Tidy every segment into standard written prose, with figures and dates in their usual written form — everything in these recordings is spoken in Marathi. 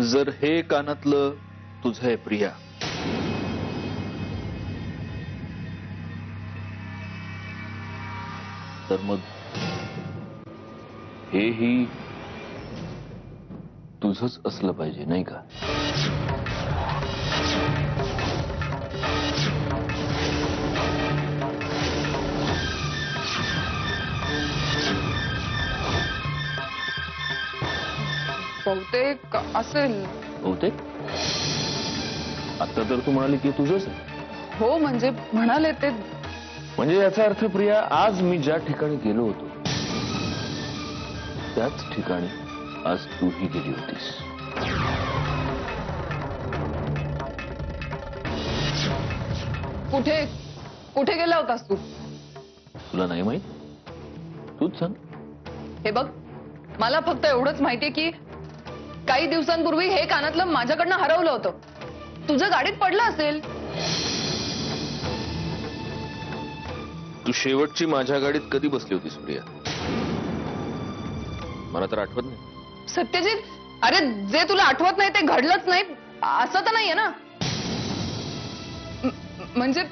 जर हे कानातलं तुझं आहे प्रिया, तर मग हेही तुझंच असलं पाहिजे, नाही का? बहुतेक असेल. बहुतेक? आता तर तू म्हणाली की तुझंच आहे. हो म्हणजे म्हणाले ते. म्हणजे याचा अर्थ प्रिया, आज मी ज्या ठिकाणी गेलो होतो त्याच ठिकाणी आज तूही गेली होतीस. कुठे कुठे गेला होतास तू? तुला नाही माहित? तूच सांग. हे बघ, मला फक्त एवढंच माहितीये की काही दिवसांपूर्वी हे कानातलं माझ्याकडनं हरवलं होतं. तुझ्या गाडीत पडलं असेल. तू शेवटची माझ्या गाडीत कधी बसली होतीस प्रिया? मला तर आठवत नाही. सत्यजित, अरे जे तुला आठवत नाही ते घडलंच नाही असं तर नाहीये ना? म्हणजे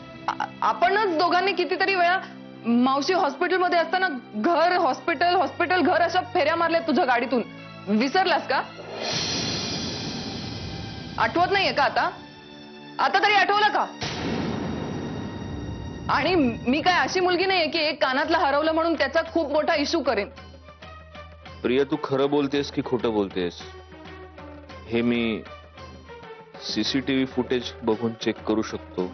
आपणच दोघांनी कितीतरी वेळा मावशी हॉस्पिटलमध्ये असताना घर हॉस्पिटल हॉस्पिटल घर अशा फेऱ्या मारल्या तुझ्या गाडीतून. विसरलास का? आठवत नाहीये का आता? आता तरी आठवलं का? आणि मी काय अशी मुलगी नाहीये की एक कानातलं हरवलं म्हणून त्याचा खूप मोठा इश्यू करेन. प्रिया, तू खरं बोलतेस की खोटं बोलतेस हे मी सीसीटीव्ही फुटेज बघून चेक करू शकतो.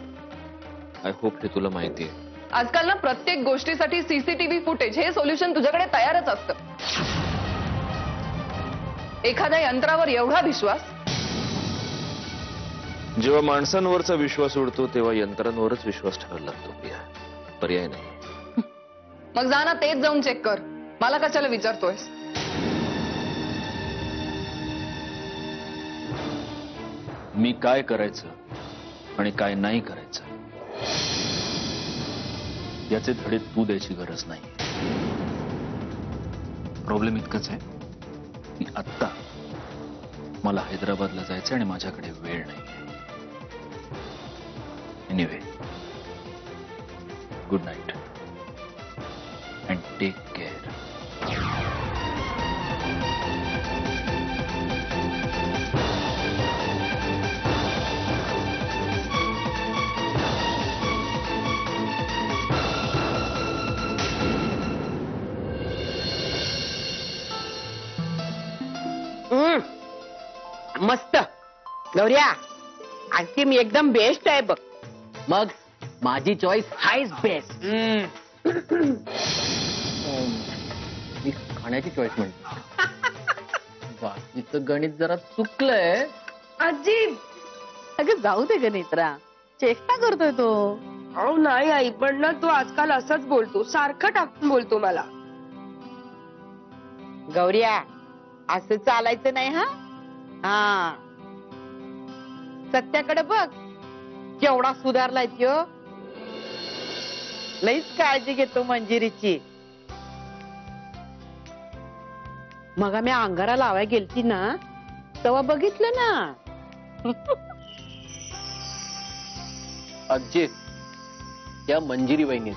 आय होप हे तुला माहिती आहे. आजकाल ना प्रत्येक गोष्टीसाठी सीसीटीव्ही फुटेज हे सोल्युशन तुझ्याकडे तयारच असतं. एखाद्या यंत्रावर एवढा विश्वास? जेव्हा माणसांवरचा विश्वास उडतो तेव्हा यंत्रांवरच विश्वास ठेवायला लागतो प्रिया. पर्याय नाही. मग जा ना, तेच जाऊन चेक कर. मला कशाला विचारतोयस? मी काय करायचं आणि काय नाही करायचं याचे धडे तू द्यायची गरज नाही. प्रॉब्लेम इतकंच आहे की आत्ता मला हैदराबादला जायचं आणि माझ्याकडे वेळ नाही. Anyway, good night and take care. मस्त गौऱ्या, आईस्क्रीम एकदम बेस्ट आहे बघ. मग माझी चॉईस हायच बेस्ट. मी खाण्याची चॉईस म्हणते. बाकीचं गणित जरा चुकलंय. आजी, अगं जाऊ दे गणित्रा, चेष्टा करतोय तो. अहो नाही आई, पण ना तो आजकाल असंच बोलतो, सारखं टाकून बोलतो मला. गौऱ्या, असं चालायचं नाही. हा हा, सत्याकडे बघ केवढा सुधारलाय त्यो. लईच काळजी घेतो मंजिरीची. मग आम्ही अंगारा लावाय गेलती ना तेव्हा बघितलं ना. आजी, त्या मंजिरी वहिनी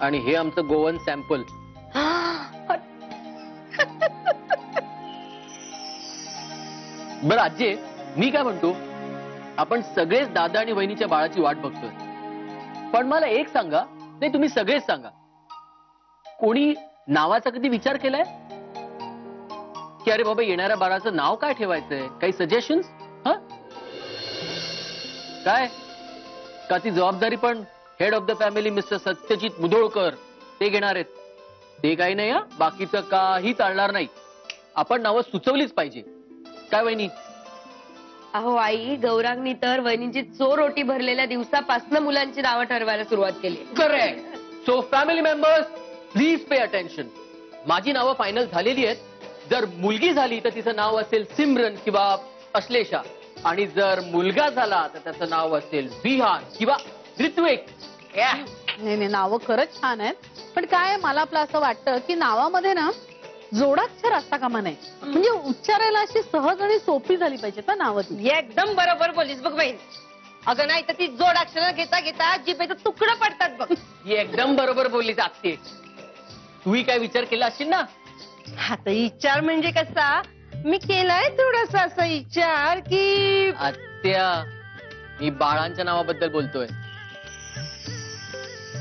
आणि हे आमचं गोवन सॅम्पल. बरं आजी, मी काय म्हणतो, आपण सगळेच दादा आणि वहिनीच्या बाळाची वाट बघतोय. पण मला एक सांगा, नाही तुम्ही सगळेच सांगा, कोणी नावाचा कधी विचार केलाय की अरे बाबा येणाऱ्या बाळाचं नाव काय ठेवायचंय? काही सजेशन्स? काय का ती जबाबदारी पण head of the family mister Satyajit Mudholkar ते घेणार आहेत? ते काही नाही. बाकीचं काही चालणार नाही. आपण नावं सुचवलीच पाहिजे. काय वहिनी? अहो आई, गौरांगनी तर वहिनीची चोरोटी भरलेल्या दिवसापासून मुलांची नावं ठरवायला सुरुवात केली. Correct. So family members, please pay attention. माझी नावं फायनल झालेली आहेत. जर मुलगी झाली तर तिचं नाव असेल सिमरन किंवा अश्लेषा, आणि जर मुलगा झाला तर त्याचं नाव असेल विहान किंवा ऋत्विक. नाही नाही, नावं खरंच छान आहेत. पण काय मला आपलं असं वाटतं की नावामध्ये ना जोडाक्षर असता कामा नाही म्हणजे उच्चारायला अशी सहज आणि सोपी झाली पाहिजे ना नावं ती. एकदम बरोबर बोलीस बघ बहीण. अगं नाही तर ती जोडाक्षर घेता घेता जिभेचं तुकडं पडतात बघ. ही एकदम बरोबर बोलली जाते. तूही काय विचार केला असशील ना. आता विचार म्हणजे कसा मी केलाय थोडासा असा विचार की आत्या मी बाळांच्या नावाबद्दल बोलतोय.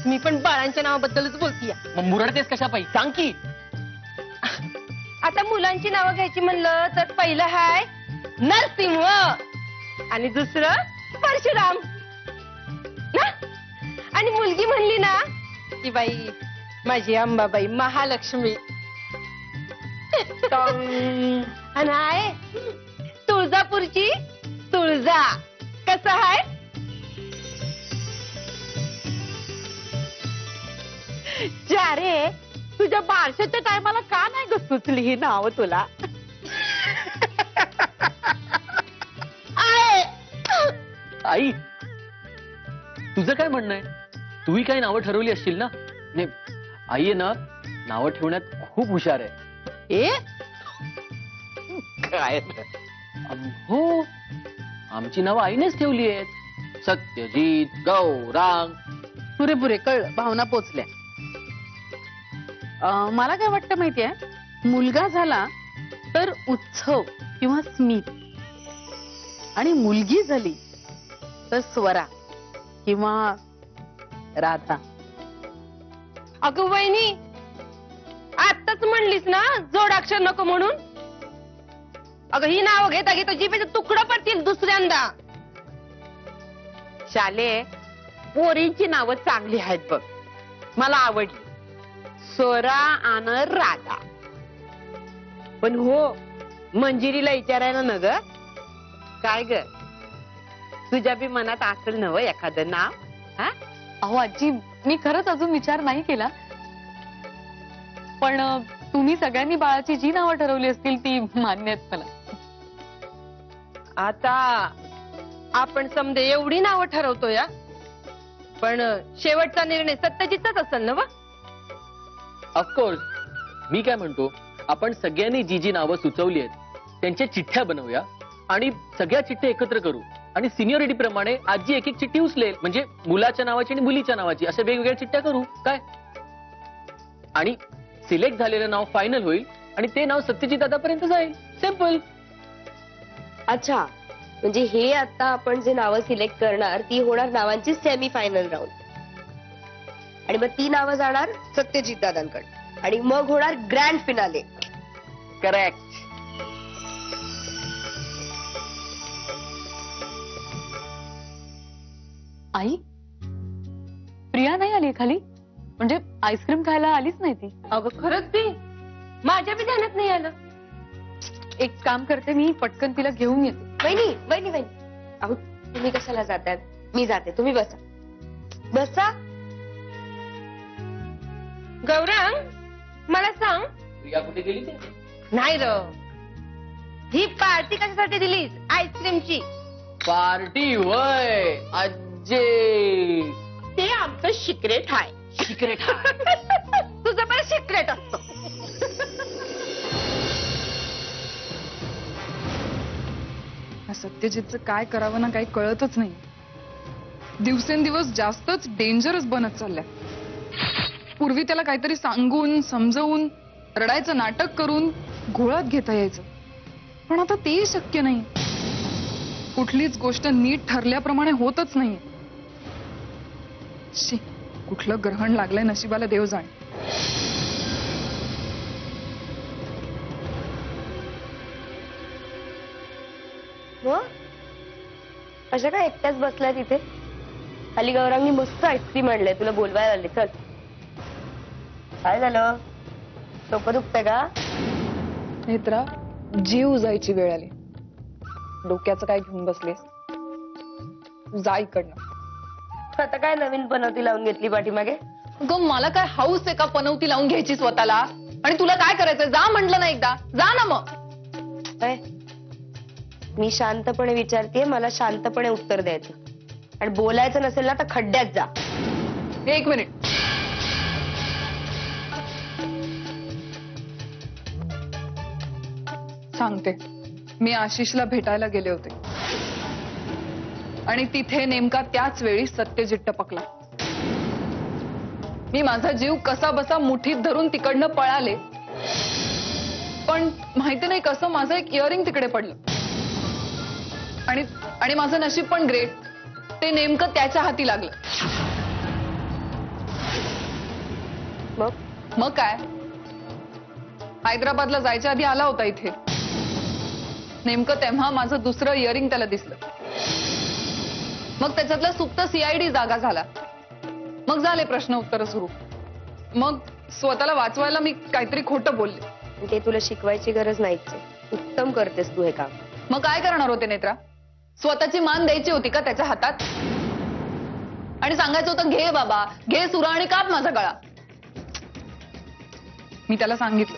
मी पण बाळांच्या नावाबद्दलच बोलतीय. मग मुरडतेस कशा पाहिजे सांग की. आता मुलांची नावं घ्यायची म्हणलं तर पहिलं हाय नरसिंह आणि दुसरं परशुराम ना. आणि मुलगी म्हणली ना की बाई माझी अंबाबाई महालक्ष्मी. आणि आहे तुळजापूरची तुळजा. कसं आहे. रे तुझ्या बारशाच्या टायमाला का नाही ग सुचली ही नाव तुला. आई तुझं काय म्हणणं आहे. तूही काही नावं ठरवली असशील ना. नाही आई आहे ना नावं ठेवण्यात खूप हुशार आहे. ए काय हो आमची नावं आईनेच ठेवली आहेत. सत्यजित गौरांग. पुरेपुरे कळलं भावना पोचल्या. मला काय वाटतं माहितीये मुलगा झाला तर उत्सव किंवा स्मित आणि मुलगी झाली तर स्वरा किंवा राधा. अगं वहिनी आत्ताच म्हणलीस ना जोडाक्षर नको म्हणून. अगं ही नाव घेता घेता जिभेचं तुकडं पडतील दुसऱ्यांदा. शाले पोरींची नावं चांगली आहेत बघ. मला आवडली स्वरा आणि राधा. पण हो मंजिरीला विचारायला न ग काय ग तुझ्या बी मनात असेल नव एखादं नाव. हा अहो आजी मी खरंच अजून विचार नाही केला. पण तुम्ही सगळ्यांनी बाळाची जी नावं ठरवली असतील ती मान्य आहेत मला. आता आपण समजे एवढी नावं ठरवतो या पण शेवटचा निर्णय सत्यजितचाच असेल ना. ऑफकोर्स मी काय म्हणतो आपण सगळ्यांनी जी जी नावं सुचवली आहेत त्यांच्या चिठ्ठ्या बनवूया आणि सगळ्या चिठ्ठ्या एकत्र करू आणि सिनियरिटी प्रमाणे आजी एक एक चिठ्ठी उचलेल. म्हणजे मुलाच्या नावाची आणि मुलीच्या नावाची अशा वेगवेगळ्या चिठ्ठ्या करू काय. आणि सिलेक्ट झालेलं नाव फायनल होईल आणि ते नाव सत्यजित दादापर्यंत जाईल. सिंपल. अच्छा म्हणजे हे आता आपण जे नावं सिलेक्ट करणार ती होणार नावांची सेमी फायनल राऊंड आणि मग ती नावं जाणार सत्यजित दादांकडे आणि मग होणार ग्रँड फिनाले. करेक्ट. आई प्रिया नाही आली खाली म्हणजे आईस्क्रीम खायला आलीच नाही ती. अगं खरंच ती माझ्या बी ध्यानात नाही आलं. एक काम करते मी पटकन तिला घेऊन येते. वहिनी वहिनी वहिनी अहो तुम्ही कशाला जातात. मी जाते तुम्ही बसा बसा. गौरांग मला सांग प्रिया कुठे गेली ते. नाही र ही पार्टी कशासाठी दिलीस आईस्क्रीमची. पार्टी वय आजे ते आमचं सिक्रेट आहे. सिक्रेट. तुझं पण सिक्रेट असतं. सत्यजितचं काय करावं ना काही कळतच नाही. दिवसेंदिवस जास्तच डेंजरस बनत चालल्या. पूर्वी त्याला काहीतरी सांगून समजवून रडायचं नाटक करून घोळात घेता यायचं पण आता तेही शक्य नाही. कुठलीच गोष्ट नीट ठरल्याप्रमाणे होतच नाही. शी कुठलं ग्रहण लागलंय नशिबाला देव जाणे. अशा काय एकट्याच बसलाय तिथे. खाली गौरांनी मस्त आईस्क्रीम आणलंय तुला बोलवायला आले. चल काय झालं डोकं दुखतंय का. नेत्रा जीव जायची वेळ आली. डोक्याचं काय घेऊन बसलेस. जा इकडनं. आता काय नवीन पनवती लावून घेतली पाठीमागे. ग मला काय हाऊस आहे का पनवती लावून घ्यायची स्वतःला. आणि तुला काय करायचंय जा म्हटलं ना एकदा जा ना. मग मी शांतपणे विचारतेय मला शांतपणे उत्तर द्यायचं आणि बोलायचं नसेल ना तर खड्ड्यात जा. एक मिनिट. सांगते. मी आशिषला भेटायला गेले होते आणि तिथे नेमका त्याच वेळी सत्यजित टपकला. मी माझा जीव कसा बसा मुठीत धरून तिकडनं पळाले, पण माहिती नाही कसं माझं एक इयरिंग तिकडे पडलं आणि माझं नशीब पण ग्रेट, ते नेमकं त्याच्या हाती लागलं. मग काय, हैदराबादला जायच्या आधी आला होता इथे. नेमकं तेव्हा माझं दुसरं इयरिंग त्याला दिसलं. मग त्याच्यातला सुप्त सीआयडी जागा झाला. मग झाले प्रश्न उत्तर सुरू. मग स्वतःला वाचवायला मी काहीतरी खोटं बोलले. ते तुला शिकवायची गरज नाहीच. उत्तम करतेस तू हे काम. मग काय करणार होते नेत्रा? स्वतःची मान द्यायची होती का त्याच्या हातात आणि सांगायचं होतं घे बाबा, घे सुरा आणि काप माझा गळा. मी त्याला सांगितलं,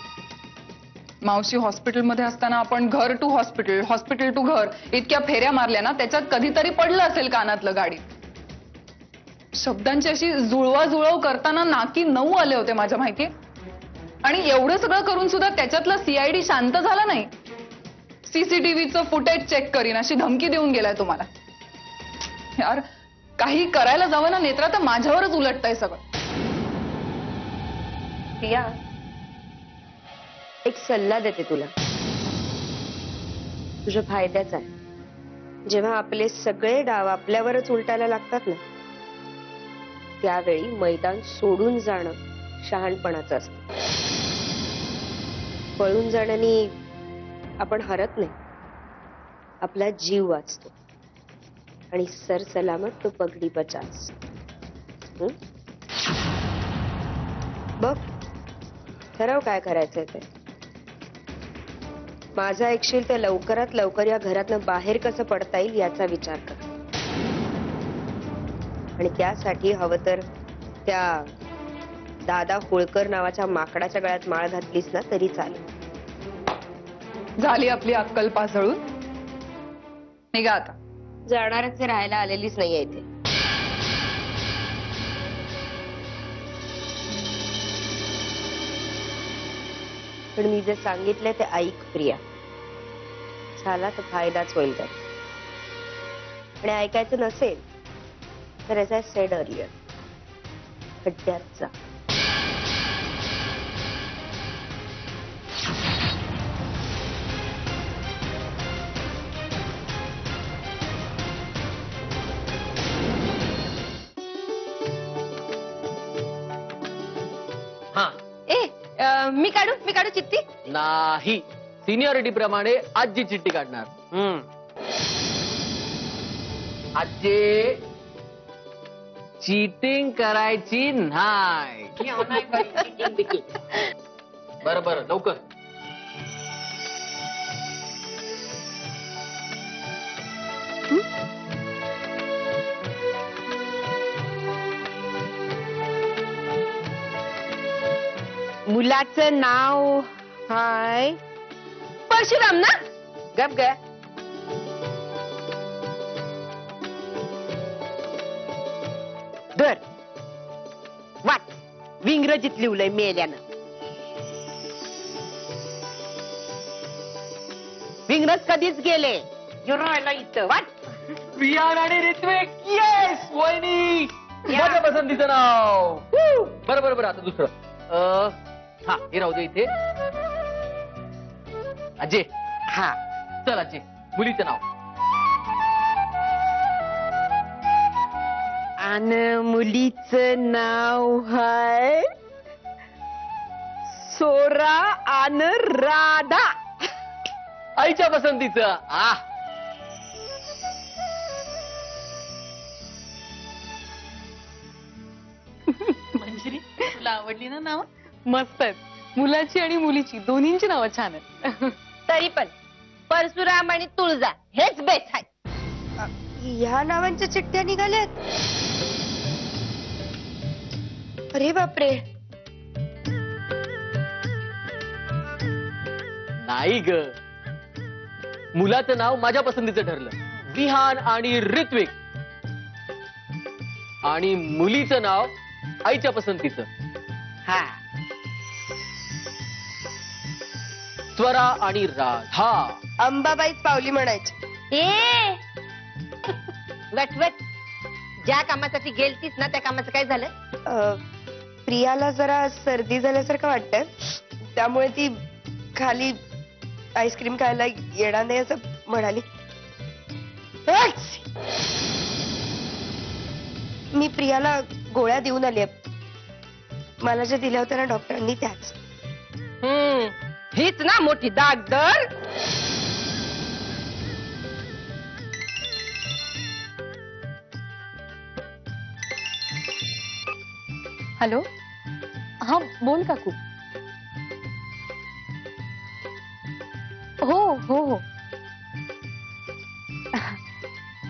मावशी हॉस्पिटलमध्ये असताना आपण घर टू हॉस्पिटल, हॉस्पिटल टू घर इतक्या फेऱ्या मारल्या ना, त्याच्यात कधीतरी पडलं असेल कानातलं गाडीत. शब्दांची अशी जुळवाजुळव करताना नाकी 9 आले होते माझ्या माहितीये. आणि एवढं सगळं करून सुद्धा त्याच्यातला सीआयडी शांत झाला नाही. सीसीटीव्हीचं फुटेज चेक करीन अशी धमकी देऊन गेलाय तुम्हाला. यार काही करायला जावं ना नेत्रा तर माझ्यावरच उलटतंय सगळं. प्रिया, एक सल्ला देते तुला, तुझ्या फायद्याचा आहे. जेव्हा आपले सगळे डाव आपल्यावरच उलटायला लागतात ना, त्यावेळी मैदान सोडून जाणं शहाणपणाचं असतं. पळून जाण्याने आपण हरत नाही, आपला जीव वाचतो आणि सरसलामत तो पगडी बचास. बघ, ठरव काय करायचंय ते. माझा ऐकशील तर लवकरात लवकर या घरातनं बाहेर कसं पडता येईल याचा विचार कर. आणि त्यासाठी हवं तर त्या दादा होळकर नावाच्या माकडाच्या गळ्यात माळ घातलीस ना तरी चालेल. झाली आपली अक्कल पासळून. निघा आता. जाणारच राहायला आलेलीच नाहीये इथे. पण मी जे सांगितलंय ते ऐक प्रिया. झाला तर फायदाच होईल तर. आणि ऐकायचं नसेल तर एज आय सेड अर्लियर, खड्ड्यात जा. हा मी काढू चिठ्ठी. नाही, सिनियरिटी प्रमाणे आजी चिठ्ठी काढणार. आजी चीटिंग करायची नाही. बरं बरं, लवकर. मुलाचं नाव हाय परशुराम ना. गप ग. धर वाट, विंग्रजीत लिवलंय मेल्यानं. विंग्रज कधीच गेले. जुरायला इथं वाट. प्रियान आणि ऋत्विक. येस वहिनी, माझ्या पसंतीचं नाव. बरं बरं बरं, आता दुसरं. हा, हे राहू दे इथे. अजय. हा, चल अजय, मुलीचं नाव. आणि मुलीचं नाव हाय सोरा आणि राधा. आईच्या पसंतीचं. मंजिरी, तुला आवडली ना नाव? मस्त आहेत. मुलाची आणि मुलीची दोन्हींची नावं छान आहेत. तरी पण परशुराम आणि तुळजा हेच बेस्ट आहे. ह्या नावांच्या चिठ्ठ्या निघाल्यात. अरे बापरे. नाही ग, मुलाचं नाव माझ्या पसंतीचं ठरलं, विहान आणि ऋत्विक. आणि मुलीचं नाव आईच्या पसंतीचं. हा, स्वरा आणि राधा. अंबाबाईच पावली म्हणायची. ए वटवट, ज्या कामासाठी गेलतीस ना त्या कामाचं काय झालं? प्रियाला जरा सर्दी झाल्यासारखं वाटतंय, त्यामुळे ती खाली आईस्क्रीम खायला येणार नाही असं म्हणाली. मी प्रियाला गोळ्या देऊन आली. मला ज्या दिल्या होत्या ना डॉक्टरांनी त्याच. हीच ना मोठी दागदर. हॅलो, हा बोल काकू. हो हो हो,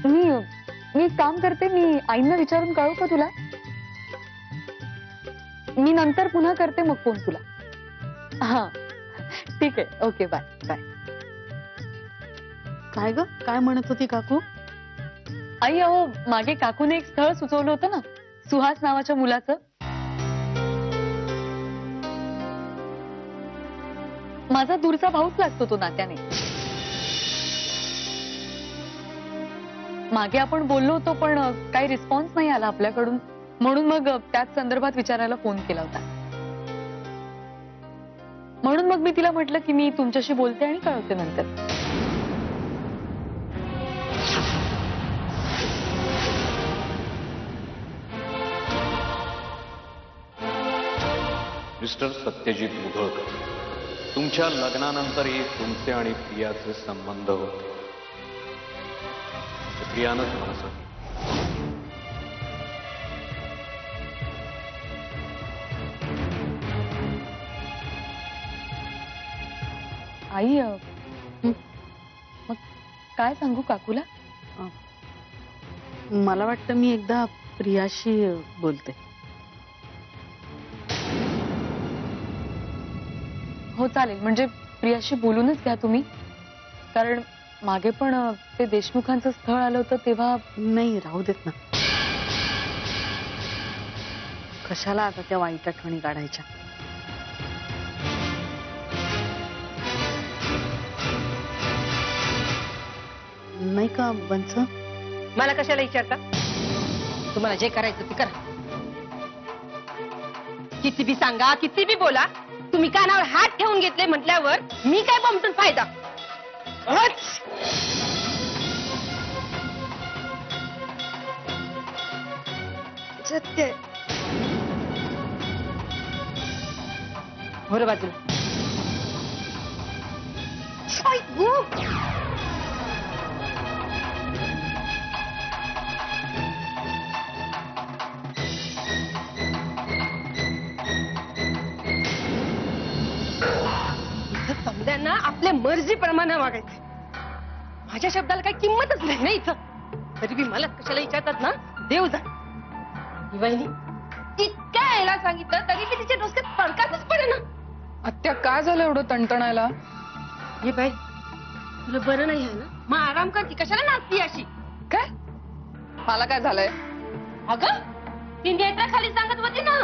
मी एक काम करते, मी आईंना विचारून कळू का तुला? मी नंतर पुन्हा करते मग फोन तुला. हा ठीक आहे, ओके, बाय बाय. काय ग, काय म्हणत होती काकू? आई, अहो मागे काकूने एक स्थळ सुचवलं होतं ना, सुहास नावाच्या मुलाचं. माझा दूरचा भाऊच लागतो तो नात्याने. मागे आपण बोललो होतो पण काही रिस्पॉन्स नाही आला आपल्याकडून, म्हणून मग त्याच संदर्भात विचारायला फोन केला होता. म्हणून मग मी तिला म्हटलं की मी तुमच्याशी बोलते आणि कळवते नंतर. मिस्टर सत्यजित मुधोळकर, तुमच्या लग्नानंतरही तुमचे आणि प्रियाचे संबंध होते. ते प्रियानंच मला सांगितलं. आई, मग काय सांगू काकूला? मला वाटतं मी एकदा प्रियाशी बोलते. हो चालेल, म्हणजे प्रियाशी बोलूनच घ्या तुम्ही, कारण मागे पण ते देशमुखांचं स्थळ आलं होतं तेव्हा. नाही, राहू देत ना, कशाला आता त्या वाईट आठवणी काढायच्या. नाही का बंच? मला कशाला विचारता? तुम्हाला जे करायचं ते करा. किती बी सांगा, किती बी बोला, तुम्ही कानावर हात ठेवून घेतले म्हटल्यावर मी काय बमटून फायदा? सत्य बरं बाजूला. समद्यांना आपल्या मर्जीप्रमाणे वागायचं. माझ्या शब्दाला काही किंमतच नाही ना इथं. तरी बी मला कशाला विचारतात ना, देव जा. ही वहिनी इतक्या यायला सांगितलं तरी बी तिच्या डोक्यात फडकाच पडे ना. आत्या, काय झालं एवढं तणतणायला? हे बाई, तुला बरं नाही आहे ना? मग आराम कर की, कशाला नाचती अशी? काय? मला काय झालंय? अगं, ती नेत्राखाली सांगत होती ना.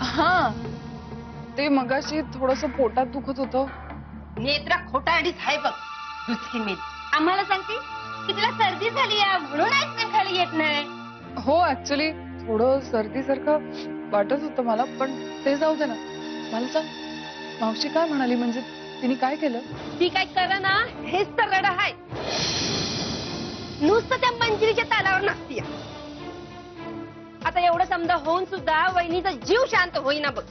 हा, ते मगाशी थोडस पोटात दुखत होतं. नेत्रा खोटारडीच आहे बघ. दुसरी मी आम्हाला सांगते की तिला सर्दी झाली आहे म्हणून आईस्क्रीम खाली येत नाही. हो, ऍक्च्युली थोडं सर्दीसारखं वाटत होतं मला, पण ते जाऊ दे ना. मला सांग, मावशी काय म्हणाली? म्हणजे तिने काय केलं? ती काय करा ना, हेच तर रड आहे. नुसतं त्या मंजिरीच्या तालावर नसती. आता एवढं समजा होऊन सुद्धा वहिनीचा जीव शांत होईना बघ.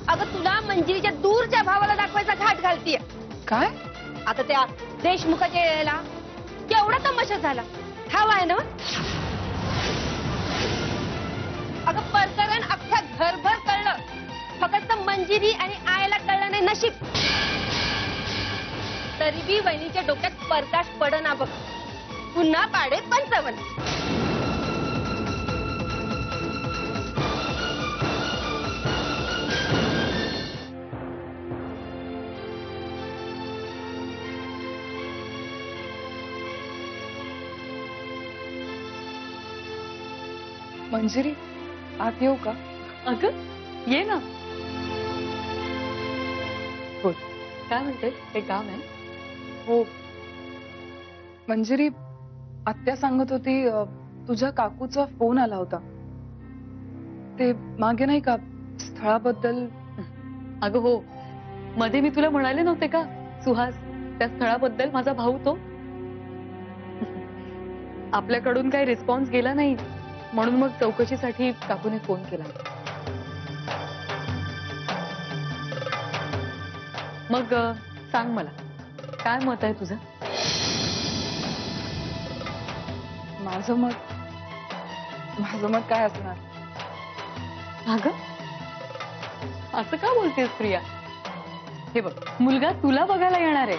अगं, तुला मंजिरीच्या दूरच्या भावाला दाखवायचा घाट घालतीय. काय? आता त्या देशमुखाच्या यायला केवढा तमाशा झाला, ठाव आहे ना? अगं, प्रकरण अख्ख्या घरभर कळलं, फक्त मंजिरी आणि आयला कळलं नाही. नशीब तरी बी वहिनीच्या डोक्यात प्रकाश पडना बघ. पुन्हा पाडे 55. मंजिरी, आत येऊ का? अगं, ये ना. बोल, काय म्हणते? हे काम आहे? हो मंजिरी, आत्या सांगत होती तुझ्या काकूचा फोन आला होता. ते मागे नाही का स्थळाबद्दल. अगं हो, मध्ये मी तुला म्हणाले नव्हते का सुहास, त्या स्थळाबद्दल? माझा भाऊ तो. आपल्याकडून काही रिस्पॉन्स गेला नाही म्हणून मग चौकशीसाठी काकूने फोन केला. मग सांग मला, काय मत आहे तुझं? माझं मत काय असणार? अगं असं का बोलतेस प्रिया? हे बघ, मुलगा तुला बघायला येणार आहे,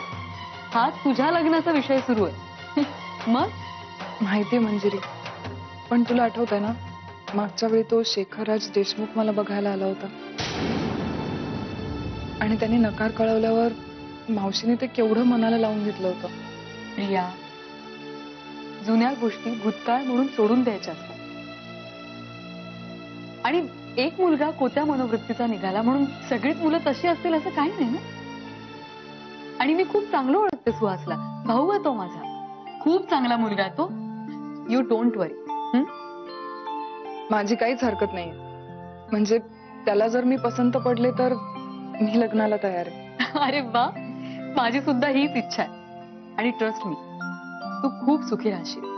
हा तुझ्या लग्नाचा विषय सुरू आहे. मग माहितीये मंजिरी, पण तुला आठवतंय ना मागच्या वेळी तो शेखरराज देशमुख मला बघायला आला होता आणि त्यांनी नकार कळवल्यावर मावशीने ते केवढं मनाला लावून घेतलं होतं. प्रिया, जुन्या गोष्टी भूतकाळ म्हणून सोडून द्यायच्या असतात. आणि एक मुलगा कोत्या मनोवृत्तीचा निघाला म्हणून सगळीच मुलं तशी असतील असं काही नाही ना. आणि मी खूप चांगलं ओळखते सुहासला, भाऊ आहे तो माझा, खूप चांगला मुलगा आहे तो. यू डोंट वरी. माझी काहीच हरकत नाही, म्हणजे त्याला जर मी पसंत पडले तर मी लग्नाला तयार आहे. अरे वा, माझी सुद्धा हीच इच्छा आहे. आणि ट्रस्ट मी, तू खूप सुखी राहशील.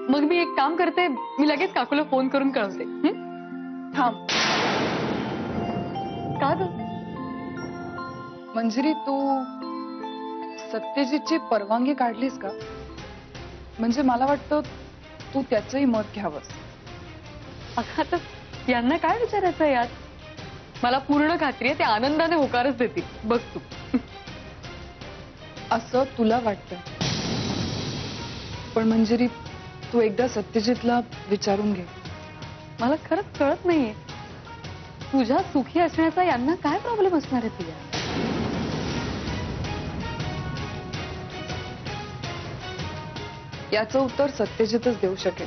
मग मी एक काम करते, मी लगेच काकूला फोन करून कळवते. थांब का ग? मंजिरी, तू सत्यजितची परवानगी काढलीस का? म्हणजे मला वाटतं तू त्याचंही मत घ्यावंस. अगं आता यांना काय विचारायचं यात? मला पूर्ण खात्री आहे ते आनंदाने होकारच देतील, बघ तू. असं तुला वाटतं, पण मंजिरी तू एकदा सत्यजितला विचारून घे. मला खरंच कळत नाहीये तुझ्या सुखी असण्याचा यांना काय प्रॉब्लेम असणार आहे प्रिया? याचं उत्तर सत्यजितच देऊ शकेल.